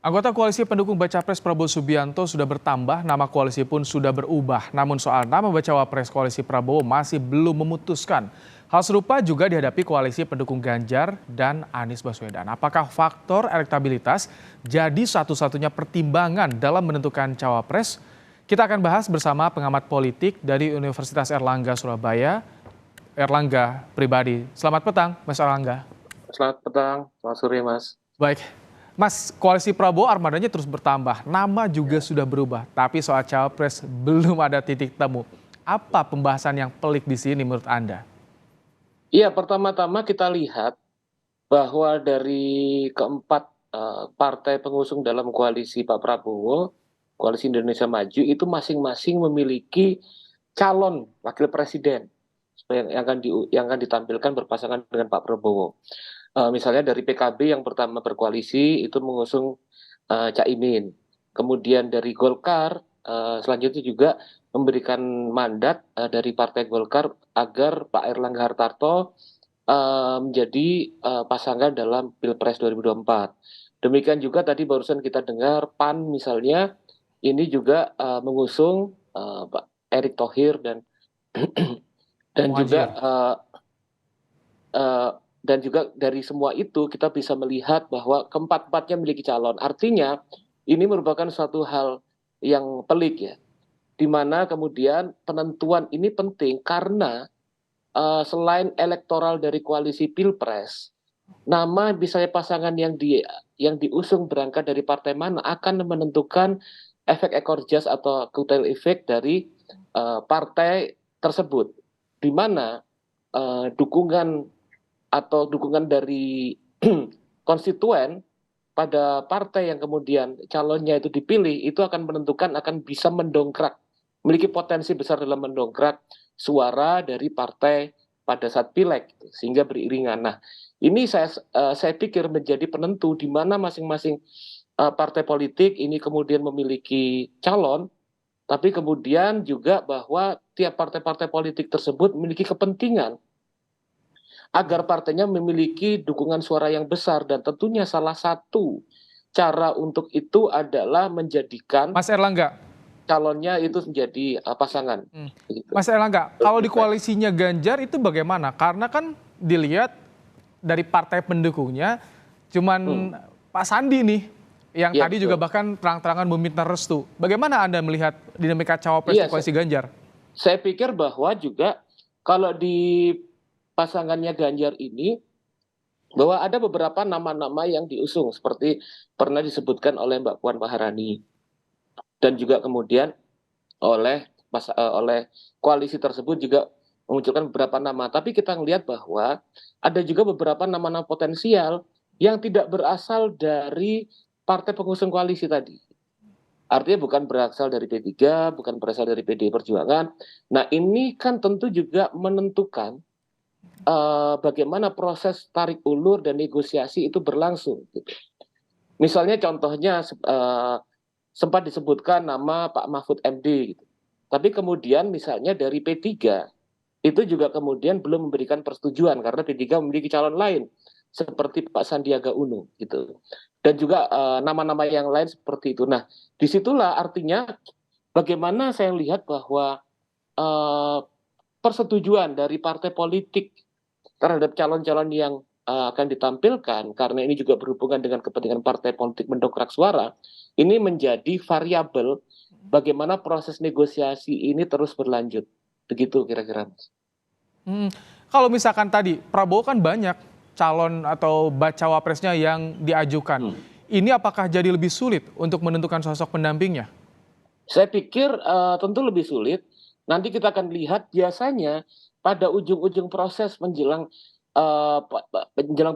Anggota koalisi pendukung Baca Pres Prabowo Subianto sudah bertambah, nama koalisi pun sudah berubah. Namun soal nama Bacawa Pres koalisi Prabowo masih belum memutuskan. Hal serupa juga dihadapi koalisi pendukung Ganjar dan Anies Baswedan. Apakah faktor elektabilitas jadi satu-satunya pertimbangan dalam menentukan cawapres? Kita akan bahas bersama pengamat politik dari Universitas Airlangga Surabaya, Erlangga Pribadi. Selamat petang, Mas Erlangga. Selamat petang, selamat sore Mas. Baik, Mas, koalisi Prabowo armadanya terus bertambah, nama juga sudah berubah, tapi soal cawapres belum ada titik temu. Apa pembahasan yang pelik di sini menurut Anda? Iya, pertama-tama kita lihat bahwa dari keempat partai pengusung dalam koalisi Pak Prabowo, koalisi Indonesia Maju itu masing-masing memiliki calon wakil presiden yang akan ditampilkan berpasangan dengan Pak Prabowo. Misalnya dari PKB yang pertama berkoalisi itu mengusung Caimin. Kemudian dari Golkar selanjutnya juga memberikan mandat dari Partai Golkar agar Pak Erlangga Hartarto menjadi pasangan dalam Pilpres 2024. Demikian juga tadi barusan kita dengar PAN misalnya ini juga mengusung Pak Erick Thohir dan juga dan juga dari semua itu kita bisa melihat bahwa keempat-empatnya memiliki calon. Artinya ini merupakan suatu hal yang pelik ya, di mana kemudian penentuan ini penting karena selain elektoral dari koalisi Pilpres, nama misalnya pasangan yang diusung berangkat dari partai mana akan menentukan efek ekor jas atau kutel efek dari partai tersebut, di mana dukungan dari konstituen pada partai yang kemudian calonnya itu dipilih itu akan menentukan, akan bisa mendongkrak, memiliki potensi besar dalam mendongkrak suara dari partai pada saat pileg sehingga beriringan. Nah, ini saya pikir menjadi penentu di mana masing-masing partai politik ini kemudian memiliki calon, tapi kemudian juga bahwa tiap partai-partai politik tersebut memiliki kepentingan agar partainya memiliki dukungan suara yang besar, dan tentunya salah satu cara untuk itu adalah menjadikan Mas Erlangga, calonnya itu menjadi pasangan. Mas Erlangga, kalau di koalisinya Ganjar itu bagaimana? Karena kan dilihat dari partai pendukungnya cuman Pak Sandi nih yang tadi juga bahkan terang-terangan meminta restu. Bagaimana Anda melihat dinamika cawapres di koalisi Ganjar? Saya pikir bahwa juga kalau di pasangannya Ganjar ini bahwa ada beberapa nama-nama yang diusung seperti pernah disebutkan oleh Mbak Puan Maharani dan juga kemudian oleh koalisi tersebut juga memunculkan beberapa nama, tapi kita melihat bahwa ada juga beberapa nama-nama potensial yang tidak berasal dari partai pengusung koalisi tadi. Artinya bukan berasal dari P3, bukan berasal dari PDI Perjuangan. Nah, ini kan tentu juga menentukan bagaimana proses tarik ulur dan negosiasi itu berlangsung. Gitu. Misalnya contohnya sempat disebutkan nama Pak Mahfud MD, gitu. Tapi kemudian misalnya dari P3 itu juga kemudian belum memberikan persetujuan karena P3 memiliki calon lain seperti Pak Sandiaga Uno, gitu. Dan juga nama-nama yang lain seperti itu. Nah, disitulah artinya bagaimana saya lihat bahwa persetujuan dari partai politik terhadap calon-calon yang akan ditampilkan, karena ini juga berhubungan dengan kepentingan partai politik mendongkrak suara, ini menjadi variabel bagaimana proses negosiasi ini terus berlanjut. Begitu kira-kira. Kalau misalkan tadi Prabowo kan banyak calon atau bacawa presnya yang diajukan. Ini apakah jadi lebih sulit untuk menentukan sosok pendampingnya? Saya pikir tentu lebih sulit. Nanti kita akan lihat biasanya pada ujung-ujung proses menjelang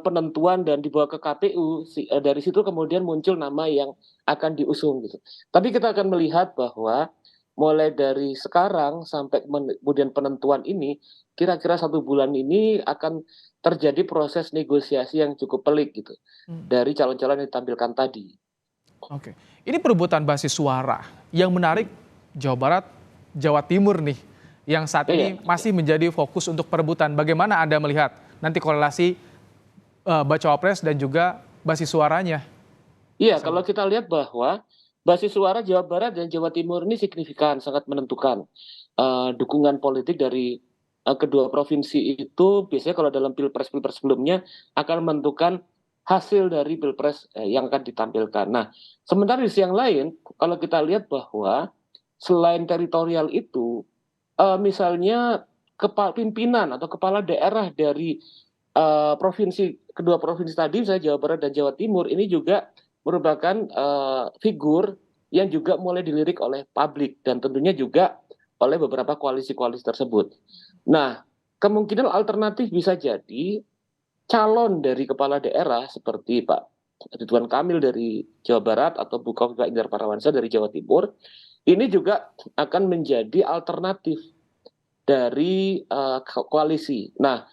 penentuan dan dibawa ke KPU, dari situ kemudian muncul nama yang akan diusung gitu. Tapi kita akan melihat bahwa mulai dari sekarang sampai kemudian penentuan ini, kira-kira 1 bulan ini akan terjadi proses negosiasi yang cukup pelik gitu dari calon-calon yang ditampilkan tadi. Oke, ini perebutan basis suara yang menarik Jawa Barat, Jawa Timur nih, yang saat ini masih menjadi fokus untuk perebutan. Bagaimana Anda melihat nanti korelasi bacawa pres dan juga basis suaranya? Iya, kalau kita lihat bahwa basis suara Jawa Barat dan Jawa Timur ini signifikan, sangat menentukan. Dukungan politik dari kedua provinsi itu biasanya kalau dalam pilpres-pilpres sebelumnya akan menentukan hasil dari pilpres yang akan ditampilkan. Nah, sementara di sisi yang lain, kalau kita lihat bahwa selain teritorial itu, misalnya pimpinan atau kepala daerah dari kedua provinsi tadi, misalnya Jawa Barat dan Jawa Timur, ini juga merupakan figur yang juga mulai dilirik oleh publik dan tentunya juga oleh beberapa koalisi-koalisi tersebut. Nah, kemungkinan alternatif bisa jadi calon dari kepala daerah seperti Pak Ridwan Kamil dari Jawa Barat atau Bu Kofifa Indar Parawansa dari Jawa Timur, ini juga akan menjadi alternatif dari koalisi. Nah,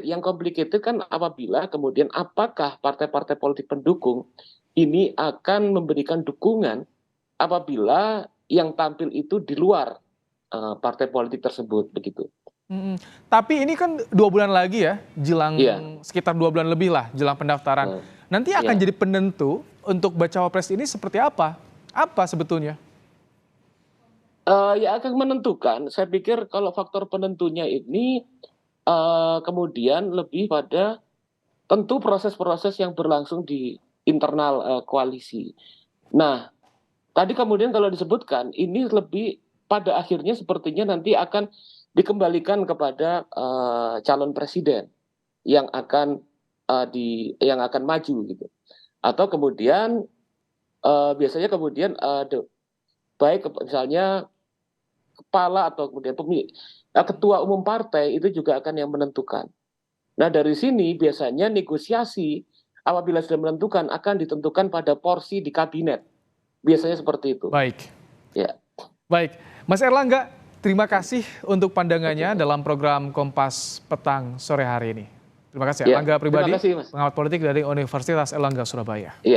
yang complicated kan apabila kemudian apakah partai-partai politik pendukung ini akan memberikan dukungan apabila yang tampil itu di luar partai politik tersebut begitu. Mm-mm. Tapi ini kan 2 bulan lagi ya, Iya. sekitar 2 bulan lebih lah jelang pendaftaran. Nanti akan Iya. jadi penentu untuk bacawa pres ini seperti apa? Apa sebetulnya? Ya akan menentukan. Saya pikir kalau faktor penentunya ini kemudian lebih pada tentu proses-proses yang berlangsung di internal koalisi. Nah, tadi kemudian kalau disebutkan ini lebih pada akhirnya sepertinya nanti akan dikembalikan kepada calon presiden yang akan yang akan maju gitu. Atau kemudian biasanya kemudian baik misalnya kepala atau kemudian ketua umum partai itu juga akan yang menentukan. Nah, dari sini biasanya negosiasi apabila sudah menentukan akan ditentukan pada porsi di kabinet. Biasanya seperti itu. Baik, Ya. baik. Mas Erlangga, terima kasih untuk pandangannya dalam program Kompas Petang sore hari ini. Terima kasih, Ya, Erlangga terima Pribadi, kasih, Mas. pengamat politik dari Universitas Erlangga Surabaya. Iya.